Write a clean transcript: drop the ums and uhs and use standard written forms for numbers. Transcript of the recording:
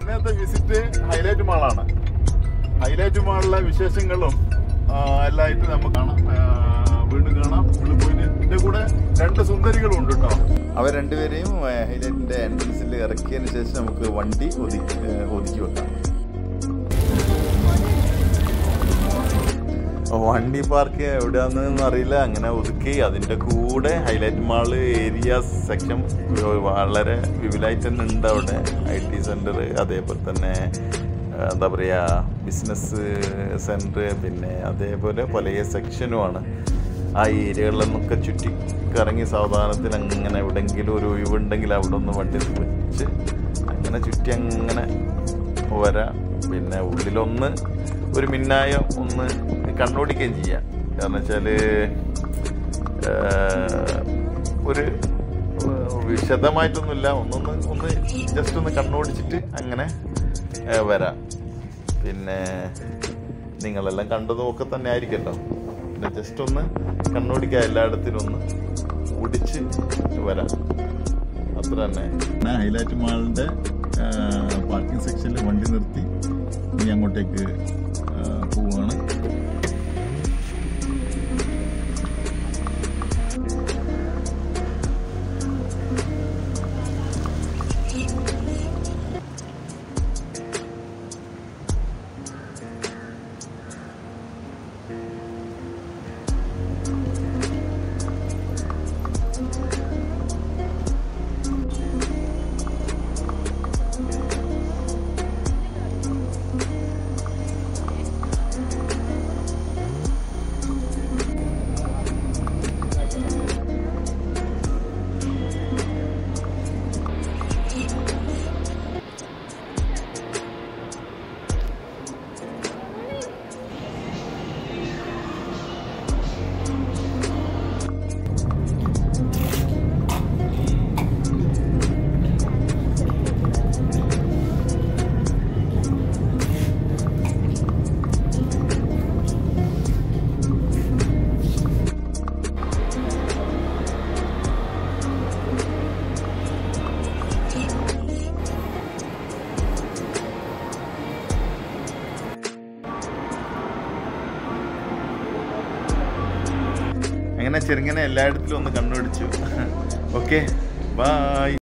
ഇന്നത്തെ visit highlight മാളാണ്. Highlight മാളിലെ വിശേഷങ്ങളും എല്ലായിട്ട് നമുക്ക് കാണാം. വീണ്ടും കാണാം. ഇവിടെ പോയിട്ട് ഇതിന്റെ കൂടെ 2 സുന്ദരികളും ഉണ്ട് കേട്ടോ. അവർ രണ്ടുപേരെയും ഹൈലൈറ്റിന്റെ എൻട്രൻസിൽ ഇറക്കിയതിന് ശേഷം നമുക്ക് വണ്ടി ഒതുക്കി വെക്കാം. വണ്ടി പാർക്ക് എവിടെയാണെന്ന് അറിയില്ല. അങ്ങനെ ഒതുക്കി അതിൻ്റെ കൂടെ ഹൈലൈറ്റ് മാള് ഏരിയ സെക്ഷൻ വളരെ വിപുലമായിട്ട് തന്നെ ഉണ്ട്. അവിടെ IT സെൻറ്റർ, അതേപോലെ തന്നെ എന്താ പറയുക ബിസിനസ് സെൻറ്റർ, പിന്നെ അതേപോലെ പല സെക്ഷനുമാണ്. ആ ഏരിയകളിലൊക്കെ ചുറ്റി കറങ്ങി സാവധാനത്തിൽ അങ്ങനെ എവിടെയെങ്കിലും ഒരു ഒഴിവുണ്ടെങ്കിൽ അവിടെ ഒന്ന് വണ്ടി വെച്ച് അങ്ങനെ ചുറ്റി അങ്ങനെ വരാം. പിന്നെ ഉള്ളിലൊന്ന് ഒരു മിന്നായം ഒന്ന് കണ്ണോടിക്കുകയും ചെയ്യാം. കാരണം വെച്ചാൽ ഒരു വിശദമായിട്ടൊന്നുമില്ല, ഒന്ന് ജസ്റ്റ് ഒന്ന് കണ്ണോടിച്ചിട്ട് അങ്ങനെ വരാം. പിന്നെ നിങ്ങളെല്ലാം കണ്ടതും ഒക്കെ തന്നെ ആയിരിക്കല്ലോ. പിന്നെ ജസ്റ്റ് ഒന്ന് കണ്ണോടിക്കുക, എല്ലായിടത്തിലും ഒന്ന് ഓടിച്ച് വരാം, അത്ര തന്നെ. ഹൈലൈറ്റ് മാളിൻ്റെ പാർക്കിംഗ് സെക്ഷനിൽ വണ്ടി നിർത്തി ഇനി അങ്ങോട്ടേക്ക് പോവുകയാണ്. അങ്ങനെ ചെറുങ്ങനെ എല്ലായിടത്തിലും ഒന്ന് കണ്ണുപിടിച്ചു. Okay, by.